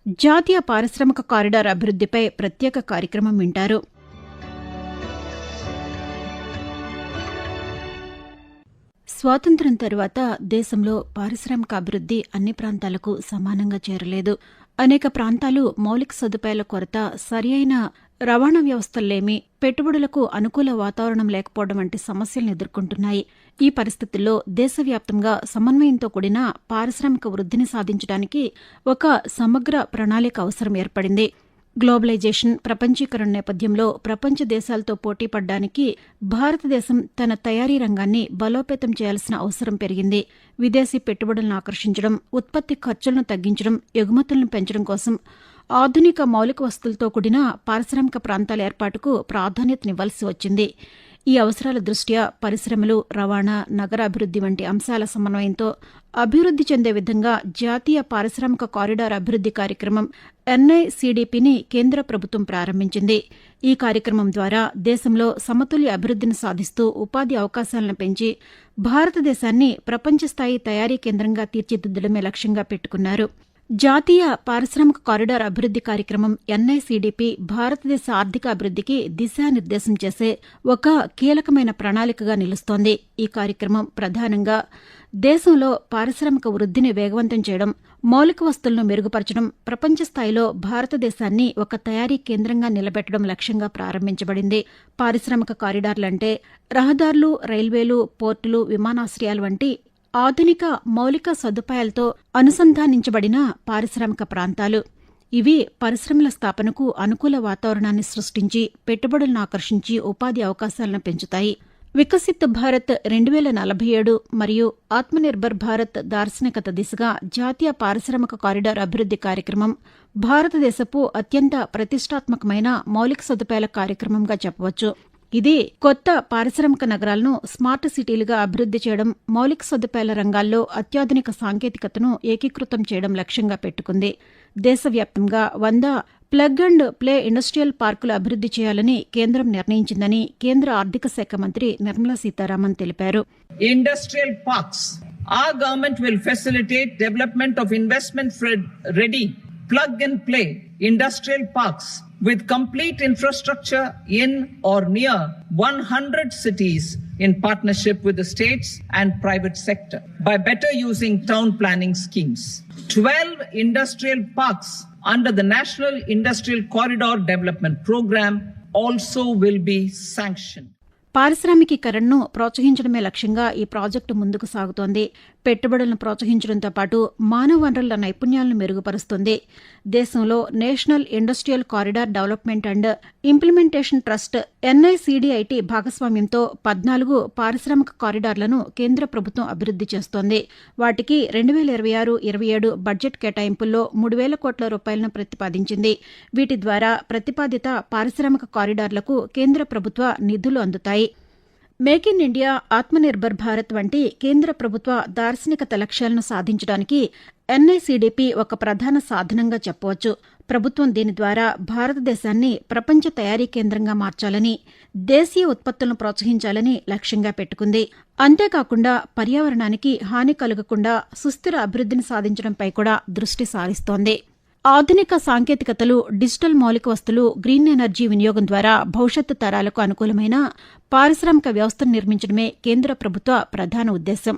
జాతీయ పారిశ్రామిక కారిడార్ అభివృద్దిపై ప్రత్యేక కార్యక్రమం వింటారు. స్వాతంత్ర్యం తరువాత దేశంలో పారిశ్రామిక అభివృద్ది అన్ని ప్రాంతాలకు సమానంగా చేరలేదు. అనేక ప్రాంతాలు మౌలిక సదుపాయాల కొరత, సరియైన రవాణా వ్యవస్థల్లేమి, పెట్టుబడులకు అనుకూల వాతావరణం లేకపోవడం వంటి సమస్యలను ఎదుర్కొంటున్నాయి. ఈ పరిస్థితుల్లో దేశవ్యాప్తంగా సమన్వయంతో కూడిన పారిశ్రామిక వృద్ధిని సాధించడానికి ఒక సమగ్ర ప్రణాళిక అవసరం ఏర్పడింది. గ్లోబలైజేషన్, ప్రపంచీకరణ నేపథ్యంలో ప్రపంచ దేశాలతో పోటీ పడ్డానికి భారతదేశం తన తయారీ రంగాన్ని బలోపేతం చేయాల్సిన అవసరం పెరిగింది. విదేశీ పెట్టుబడులను ఆకర్షించడం, ఉత్పత్తి ఖర్చులను తగ్గించడం, ఎగుమతులను పెంచడం కోసం ఆధునిక మౌలిక వస్తువులతో కూడిన పారిశ్రామిక ప్రాంతాల ఏర్పాటుకు ప్రాధాన్యతనివ్వాల్సి వచ్చింది. ఈ అవసరాల దృష్ట్యా పరిశ్రమలు, రవాణా, నగరాభివృద్ది వంటి అంశాల సమన్వయంతో అభివృద్ది చెందే విధంగా జాతీయ పారిశ్రామిక కారిడార్ అభివృద్ది కార్యక్రమం NICDPని కేంద్ర ప్రభుత్వం ప్రారంభించింది. ఈ కార్యక్రమం ద్వారా దేశంలో సమతుల్య అభివృద్దిని సాధిస్తూ ఉపాధి అవకాశాలను పెంచి భారతదేశాన్ని ప్రపంచ స్థాయి తయారీ కేంద్రంగా తీర్చిదిద్దడమే లక్ష్యంగా పెట్టుకున్నారు. జాతీయ పారిశ్రామిక కారిడార్ అభివృద్ది కార్యక్రమం NICDP భారతదేశ ఆర్థిక అభివృద్దికి దిశానిర్దేశం చేసే ఒక కీలకమైన ప్రణాళికగా నిలుస్తోంది. ఈ కార్యక్రమం ప్రధానంగా దేశంలో పారిశ్రామిక వృద్దిని వేగవంతం చేయడం, మౌలిక వస్తువులను మెరుగుపరచడం, ప్రపంచ స్థాయిలో భారతదేశాన్ని ఒక తయారీ కేంద్రంగా నిలబెట్టడం లక్ష్యంగా ప్రారంభించబడింది. పారిశ్రామిక కారిడార్లంటే రహదారులు, రైల్వేలు, పోర్టులు, విమానాశ్రయాలు వంటి ఆధునిక మౌలిక సదుపాయాలతో అనుసంధానించబడిన పారిశ్రామిక ప్రాంతాలు. ఇవి పరిశ్రమల స్థాపనకు అనుకూల వాతావరణాన్ని సృష్టించి పెట్టుబడులను ఆకర్షించి ఉపాధి అవకాశాలను పెంచుతాయి. వికసిత్ భారత్ 2047 మరియు ఆత్మనిర్భర్ భారత్ దార్శనికత దిశగా జాతీయ పారిశ్రామిక కారిడార్ అభివృద్ది కార్యక్రమం భారతదేశపు అత్యంత ప్రతిష్టాత్మకమైన మౌలిక సదుపాయాల కార్యక్రమంగా చెప్పవచ్చు. ఇది కొత్త పారిశ్రామిక నగరాలను స్మార్ట్ సిటీలుగా అభివృద్ది చేయడం, మౌలిక సదుపాయాల రంగాల్లో అత్యాధునిక సాంకేతికతను ఏకీకృతం చేయడం లక్ష్యంగా పెట్టుకుంది. దేశవ్యాప్తంగా 100 ప్లగ్ అండ్ ప్లే ఇండస్ట్రియల్ పార్కులు అభివృద్ది చేయాలని కేంద్రం నిర్ణయించిందని కేంద్ర ఆర్థిక శాఖ మంత్రి నిర్మలా సీతారామన్ తెలిపారు. Industrial parks. Our government will facilitate development of investment-ready plug and play industrial parks with complete infrastructure in or near 100 cities in partnership with the states and private sector by better using town planning schemes. 12 industrial parks under the National Industrial Corridor Development Program also will be sanctioned. పారిశ్రామికీకరణను ప్రోత్సహించడమే లక్ష్యంగా ఈ project ముందుకు సాగుతోంది. పెట్టుబడులను ప్రోత్సహించడంతో పాటు మానవ వనరుల నైపుణ్యాలను మెరుగుపరుస్తుంది. దేశంలో national industrial corridor development and implementation trust NICDIT భాగస్వామ్యంతో 14 పారిశ్రామిక కారిడార్లను కేంద్ర ప్రభుత్వం అభివృద్ది చేస్తోంది. వాటికి 2026-27 బడ్జెట్ కేటాయింపుల్లో 3,000 కోట్ల రూపాయలను ప్రతిపాదించింది. వీటి ద్వారా ప్రతిపాదిత పారిశ్రామిక కారిడార్లకు కేంద్ర ప్రభుత్వ నిధులు అందుతాయి. Make in India, Atmanirbhar Bharat వంటి కేంద్ర ప్రభుత్వ దార్శనికత లక్ష్యాలను సాధించడానికి NICDP ఒక ప్రధాన సాధనంగా చెప్పవచ్చు. ప్రభుత్వం దీని ద్వారా భారతదేశాన్ని ప్రపంచ తయారీ కేంద్రంగా మార్చాలని, దేశీయ ఉత్పత్తులను ప్రోత్సహించాలని లక్ష్యంగా పెట్టుకుంది. అంతేకాకుండా పర్యావరణానికి హాని కలగకుండా సుస్థిర అభివృద్దిని సాధించడంపై కూడా దృష్టి సారిస్తోంది. ఆధునిక సాంకేతికతలు, డిజిటల్ మౌలిక వస్తువులు, గ్రీన్ ఎనర్జీ వినియోగం ద్వారా భవిష్యత్తు తరాలకు అనుకూలమైన పారిశ్రామిక వ్యవస్థను నిర్మించడమే కేంద్ర ప్రభుత్వ ప్రధాన ఉద్దేశం.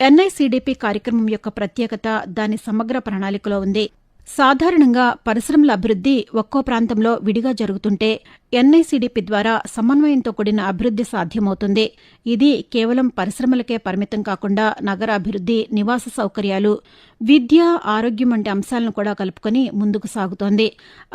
NICDP కార్యక్రమం యొక్క ప్రత్యేకత దాని సమగ్ర ప్రణాళికలో ఉంది. సాధారణంగా పరిశ్రమల అభివృద్ది ఒక్కో ప్రాంతంలో విడిగా జరుగుతుంటే NICDP ద్వారా సమన్వయంతో కూడిన అభివృద్ది సాధ్యమవుతుంది. ఇది కేవలం పరిశ్రమలకే పరిమితం కాకుండా నగరాభివృద్ది, నివాస సౌకర్యాలు, విద్య, ఆరోగ్యం వంటి అంశాలను కూడా కలుపుకొని ముందుకు సాగుతోంది.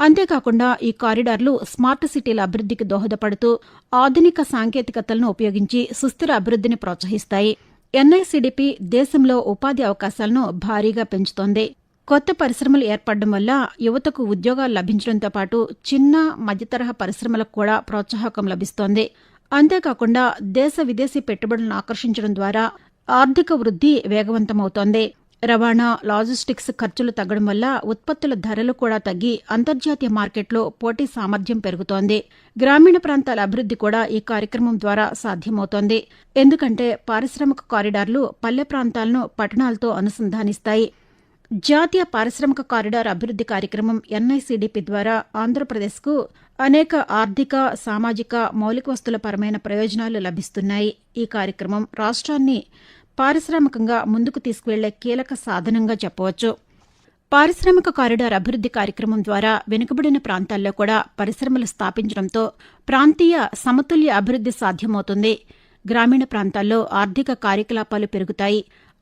అంతేకాకుండా ఈ కారిడార్లు స్మార్ట్ సిటీల అభివృద్దికి దోహదపడుతూ ఆధునిక సాంకేతికతలను ఉపయోగించి సుస్థిర అభివృద్దిని ప్రోత్సహిస్తాయి. NICDP దేశంలో ఉపాధి అవకాశాలను భారీగా పెంచుతోంది. కొత్త పరిశ్రమలు ఏర్పడడం వల్ల యువతకు ఉద్యోగాలు లభించడంతో పాటు చిన్న, మధ్యతరహా పరిశ్రమలకు కూడా ప్రోత్సాహకం లభిస్తోంది. అంతేకాకుండా దేశ విదేశీ పెట్టుబడులను ఆకర్షించడం ద్వారా ఆర్థిక వృద్ది వేగవంతమవుతోంది. రవాణా, లాజిస్టిక్స్ ఖర్చులు తగ్గడం వల్ల ఉత్పత్తుల ధరలు కూడా తగ్గి అంతర్జాతీయ మార్కెట్లో పోటీ సామర్థ్యం పెరుగుతోంది. గ్రామీణ ప్రాంతాల అభివృద్ది కూడా ఈ కార్యక్రమం ద్వారా సాధ్యమవుతోంది. ఎందుకంటే పారిశ్రామిక కారిడార్లు పల్లె ప్రాంతాలను పట్టణాలతో అనుసంధానిస్తాయి. జాతీయ పారిశ్రామిక కారిడార్ అభివృద్ది కార్యక్రమం ఎన్ఐసిడిపి ద్వారా ఆంధ్రప్రదేశ్కు అనేక ఆర్థిక, సామాజిక, మౌలిక వస్తుల పరమైన ప్రయోజనాలు లభిస్తున్నాయి. ఈ కార్యక్రమం రాష్ట్రాన్ని పారిశ్రామికంగా ముందుకు తీసుకువెళ్లే కీలక సాధనంగా చెప్పవచ్చు. పారిశ్రామిక కారిడార్ అభివృద్ది కార్యక్రమం ద్వారా వెనుకబడిన ప్రాంతాల్లో కూడా పరిశ్రమలు స్థాపించడంతో ప్రాంతీయ సమతుల్య అభివృద్ది సాధ్యమవుతుంది. గ్రామీణ ప్రాంతాల్లో ఆర్థిక కార్యకలాపాలు పెరుగుతాయి.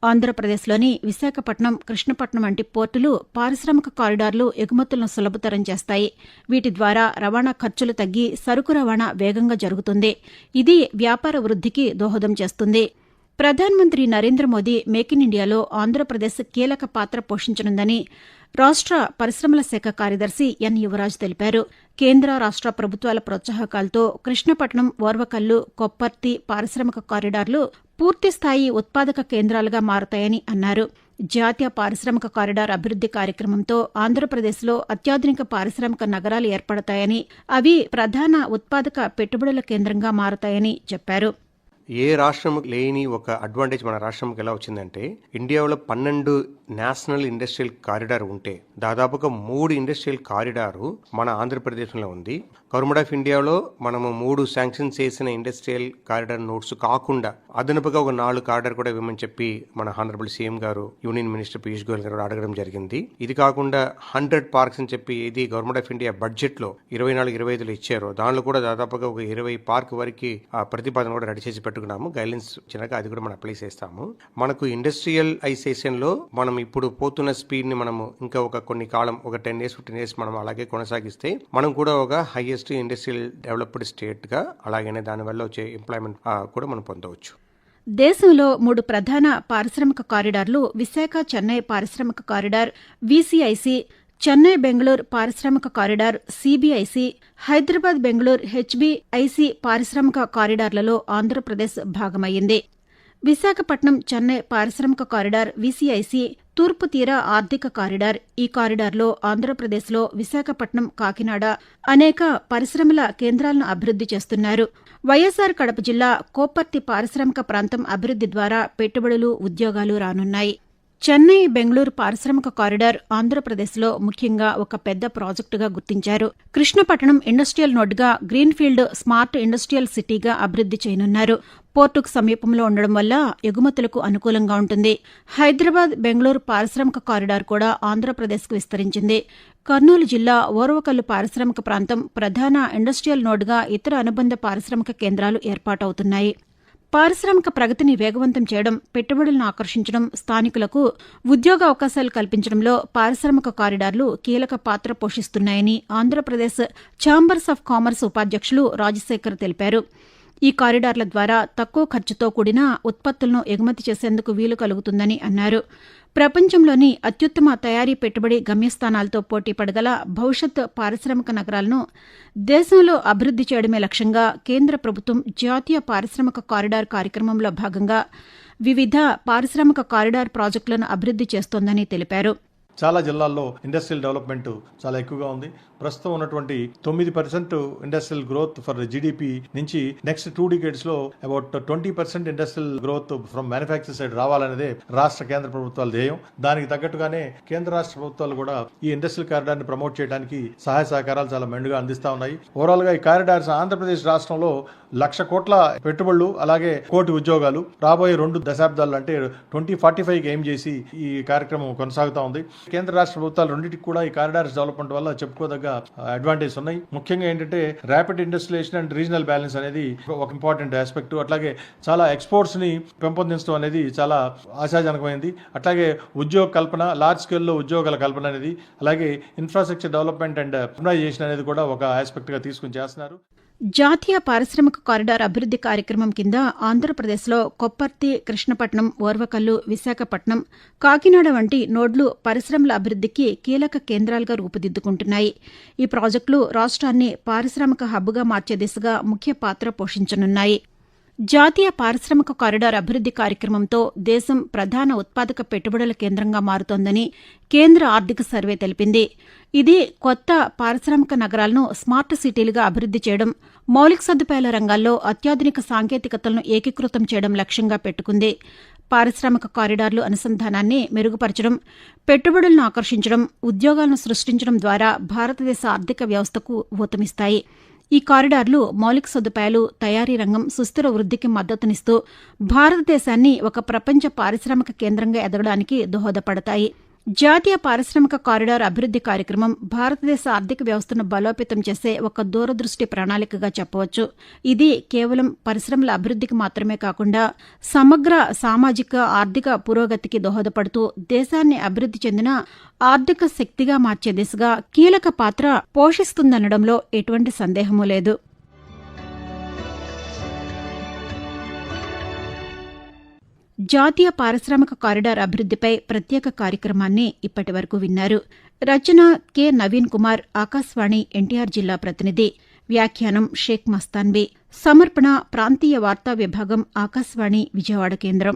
ఆంధ్రప్రదేశ్లోని విశాఖపట్నం, కృష్ణపట్నం వంటి పోర్టులు పారిశ్రామిక కారిడార్లు ఎగుమతులను సులభతరం చేస్తాయి. వీటి ద్వారా రవాణా ఖర్చులు తగ్గి సరుకు రవాణా వేగంగా జరుగుతుంది. ఇది వ్యాపార వృద్ధికి దోహదం చేస్తుంది. ప్రధానమంత్రి నరేంద్ర మోదీ మేక్ ఇన్ ఇండియాలో ఆంధ్రప్రదేశ్ కీలక పాత్ర పోషించనుందని రాష్ట్ర పరిశ్రమల శాఖ కార్యదర్శి ఎన్ యువరాజ్ తెలిపారు. కేంద్ర, రాష్ట్ర ప్రభుత్వాల ప్రోత్సాహకాలతో కృష్ణపట్నం, ఓర్వకల్లు, కొప్పర్తి పారిశ్రామిక కారిడార్లు పూర్తిస్థాయి ఉత్పాదక కేంద్రాలుగా మారతాయని అన్నారు. జాతీయ పారిశ్రామిక కారిడార్ అభివృద్ది కార్యక్రమంతో ఆంధ్రప్రదేశ్లో అత్యాధునిక పారిశ్రామిక నగరాలు ఏర్పడతాయని, అవి ప్రధాన ఉత్పాదక పెట్టుబడుల కేంద్రంగా మారతాయని చెప్పారు. ఏ రాష్ట్రం లేని ఒక అడ్వాంటేజ్ మన రాష్ట్రంకి ఎలా వచ్చిందంటే, ఇండియాలో 12 నేషనల్ ఇండస్ట్రియల్ కారిడార్ ఉంటే దాదాపుగా 3 ఇండస్ట్రియల్ కారిడారు మన ఆంధ్రప్రదేశ్లో ఉంది. గవర్నమెంట్ ఆఫ్ ఇండియాలో మనము 3 శాంక్షన్ చేసిన ఇండస్ట్రియల్ కారిడార్ నోట్స్ కాకుండా అదనపుగా ఒక 4 కారిడార్ కూడా ఇవ్వమని చెప్పి మన హానరబుల్ సీఎం గారు, యూనియన్ మినిస్టర్ పీయూష్ గోయల్ గారు అడగడం జరిగింది. ఇది కాకుండా 100 పార్క్స్ అని చెప్పి ఇది గవర్నమెంట్ ఆఫ్ ఇండియా బడ్జెట్ లో 24-25 ఇచ్చారు. దానిలో కూడా దాదాపుగా ఒక 20 పార్క్ వరకు ప్రతిపాదన కూడా రెడీ చేసి పెట్టుకున్నాము. గైడ్లైన్స్ వచ్చినాక అది కూడా మనం అప్లై చేస్తాము. మనకు ఇండస్ట్రియలైజేషన్ లో మనం ఇప్పుడు పోతున్న స్పీడ్ ని మనము ఇంకా ఒక కొన్ని కాలం, ఒక 10 years 15 years మనం అలాగే కొనసాగిస్తే మనం కూడా ఒక హైయెస్ట్ ఇండస్ట్రియల్ డెవలప్డ్ స్టేట్ గా, అలాగే దానివల్ల వచ్చే ఎంప్లాయ్మెంట్ కూడా మనం పొందవచ్చు. దేశంలో 3 ప్రధాన పారిశ్రామిక కారిడార్లు విశాఖ చెన్నై పారిశ్రామిక కారిడార్, వీసీఐసీ, చెన్నై బెంగళూరు పారిశ్రామిక కారిడార్, సిబిఐసి, హైదరాబాద్ బెంగళూరు హెచ్బిఐసి పారిశ్రామిక కారిడార్లలో ఆంధ్రప్రదేశ్ భాగమయ్యింది. విశాఖపట్నం చెన్నై పారిశ్రామిక కారిడార్ వీసీఐసి తూర్పు తీర ఆర్థిక కారిడార్. ఈ కారిడార్లో ఆంధ్రప్రదేశ్లో విశాఖపట్నం, కాకినాడ అనేక పరిశ్రమల కేంద్రాలను అభివృద్ది చేస్తున్నారు. వైఎస్సార్ కడప జిల్లా కోపర్తి పారిశ్రామిక ప్రాంతం అభివృద్ది ద్వారా పెట్టుబడులు, ఉద్యోగాలు రానున్నాయి. చెన్నై బెంగళూరు పారిశ్రామిక కారిడార్ ఆంధ్రప్రదేశ్లో ముఖ్యంగా ఒక పెద్ద ప్రాజెక్టుగా గుర్తించారు. కృష్ణపట్నం ఇండస్ట్రియల్ నోడ్గా గ్రీన్ఫీల్డ్ స్మార్ట్ ఇండస్ట్రియల్ సిటీగా అభివృద్ది చేయనున్నారు. పోర్టుకు సమీపంలో ఉండడం వల్ల ఎగుమతులకు అనుకూలంగా ఉంటుంది. హైదరాబాద్ బెంగళూరు పారిశ్రామిక కారిడార్ కూడా ఆంధ్రప్రదేశ్కు విస్తరించింది. కర్నూలు జిల్లా ఓర్వకల్లు పారిశ్రామిక ప్రాంతం ప్రధాన ఇండస్ట్రియల్ నోడ్గా ఇతర అనుబంధ పారిశ్రామిక కేంద్రాలు ఏర్పాటవుతున్నాయి. పారిశ్రామిక ప్రగతిని వేగవంతం చేయడం, పెట్టుబడులను ఆకర్షించడం, స్థానికులకు ఉద్యోగ అవకాశాలు కల్పించడంలో పారిశ్రామిక కారిడార్లు కీలక పాత్ర పోషిస్తున్నాయని ఆంధ్రప్రదేశ్ ఛాంబర్స్ ఆఫ్ కామర్స్ ఉపాధ్యక్షులు రాజశేఖర్ తెలిపారు. ఈ కారిడార్ల ద్వారా తక్కువ ఖర్చుతో కూడిన ఉత్పత్తులను ఎగుమతి చేసేందుకు వీలు కలుగుతుందని అన్నారు. ప్రపంచంలోని అత్యుత్తమ తయారీ పెట్టుబడి గమ్యస్థానాలతో పోటీ పడగల భవిష్యత్ పారిశ్రామిక నగరాలను దేశంలో అభివృద్ది చేయడమే లక్ష్యంగా కేంద్ర ప్రభుత్వం జాతీయ పారిశ్రామిక కారిడార్ కార్యక్రమంలో భాగంగా వివిధ పారిశ్రామిక కారిడార్ ప్రాజెక్టులను అభివృద్ది చేస్తోందని తెలిపారు. చాలా జిల్లాల్లో ఇండస్ట్రియల్ డెవలప్మెంట్ చాలా ఎక్కువగా ఉంది. ప్రస్తుతం ఉన్నటువంటి 9% ఇండస్ట్రియల్ గ్రోత్ ఫర్ జీడిపి నుంచి నెక్స్ట్ 2 decades లో about 20% industrial growth from manufacture side రావాలనేదే రాష్ట్ర కేంద్ర ప్రభుత్వాల ధ్యేయం. దానికి తగ్గట్టుగానే కేంద్ర రాష్ట్ర ప్రభుత్వాలు కూడా ఈ ఇండస్ట్రియల్ కారిడార్ ని ప్రమోట్ చేయడానికి సహాయ సహకారాలు చాలా మెండుగా అందిస్తా ఉన్నాయి. ఓవరాల్ గా ఈ కారిడార్స్ ఆంధ్రప్రదేశ్ రాష్ట్రంలో 1,00,000 కోట్ల పెట్టుబడులు, అలాగే 1 కోటి ఉద్యోగాలు రాబోయే 2 దశాబ్దాలు అంటే 2045 ఎయిమ్ చేసి ఈ కార్యక్రమం కొనసాగుతా ఉంది. కేంద్ర రాష్ట్ర ప్రభుత్వాలు రెండింటికి కూడా ఈ కారిడార్స్ డెవలప్మెంట్ వల్ల చెప్పుకోదగ్గ అడ్వాంటేజ్ ఉన్నాయి. ముఖ్యంగా ఏంటంటే rapid industrialisation and regional balance అనేది ఒక ఇంపార్టెంట్ ఆస్పెక్ట్. అట్లాగే చాలా ఎక్స్పోర్ట్స్ ని పెంపొందించడం అనేది చాలా ఆశాజనకమైంది. అట్లాగే ఉద్యోగ కల్పన, లార్జ్ స్కేల్లో ఉద్యోగాల కల్పన అనేది, అలాగే ఇన్ఫ్రాస్ట్రక్చర్ డెవలప్మెంట్ అండ్ అర్బనైజేషన్ అనేది కూడా ఒక ఆస్పెక్ట్ గా తీసుకుని చేస్తున్నారు. జాతీయ పారిశ్రామిక కారిడార్ అభివృద్ది కార్యక్రమం కింద ఆంధ్రప్రదేశ్లో కొప్పర్తి, కృష్ణపట్నం, ఓర్వకల్లు, విశాఖపట్నం, కాకినాడ వంటి నోడ్లు పరిశ్రమల అభివృద్దికి కీలక కేంద్రాలుగా రూపుదిద్దుకుంటున్నాయి. ఈ ప్రాజెక్టులు రాష్ట్రాన్ని పారిశ్రామిక హబ్గా మార్చే దిశగా ముఖ్య పాత్ర పోషించనున్నాయి. జాతీయ పారిశ్రామిక కారిడార్ అభివృద్ది కార్యక్రమంతో దేశం ప్రధాన ఉత్పాదక పెట్టుబడుల కేంద్రంగా మారుతోందని కేంద్ర ఆర్థిక సర్వే తెలిపింది. ఇది కొత్త పారిశ్రామిక నగరాలను స్మార్ట్ సిటీలుగా అభివృద్ది చేయడం, మౌలిక సదుపాయాల రంగాల్లో అత్యాధునిక సాంకేతికతలను ఏకీకృతం చేయడం లక్ష్యంగా పెట్టుకుంది. పారిశ్రామిక కారిడార్లు అనుసంధానాన్ని మెరుగుపరచడం, పెట్టుబడులను ఆకర్షించడం, ఉద్యోగాలను సృష్టించడం ద్వారా భారతదేశ ఆర్థిక వ్యవస్థకు ఊతమిస్తాయి. ఈ కారిడార్లు మౌలిక సదుపాయాలు, తయారీ రంగం సుస్థిర వృద్ధికి మద్దతునిస్తూ భారతదేశాన్ని ఒక ప్రపంచ పారిశ్రామిక కేంద్రంగా ఎదగడానికి దోహదపడతాయి. జాతీయ పారిశ్రామిక కారిడార్ అభివృద్ది కార్యక్రమం భారతదేశ ఆర్థిక వ్యవస్థను బలోపేతం చేసే ఒక దూరదృష్టి ప్రణాళికగా చెప్పవచ్చు. ఇది కేవలం పరిశ్రమల అభివృద్దికి మాత్రమే కాకుండా సమగ్ర సామాజిక, ఆర్థిక పురోగతికి దోహదపడుతూ దేశాన్ని అభివృద్ది చెందిన ఆర్థిక శక్తిగా మార్చే దిశగా కీలక పాత్ర పోషిస్తుందనడంలో ఎటువంటి సందేహమూ లేదు. జాతీయ పారిశ్రామిక కారిడార్ అభివృద్దిపై ప్రత్యేక కార్యక్రమాన్ని ఇప్పటివరకు విన్నారు. రచన కె. నవీన్ కుమార్, ఆకాశవాణి ఎన్టీఆర్ జిల్లా ప్రతినిధి. వ్యాఖ్యానం షేక్ మస్తాన్బీ. సమర్పణ ప్రాంతీయ వార్తా విభాగం, ఆకాశవాణి విజయవాడ కేంద్రం.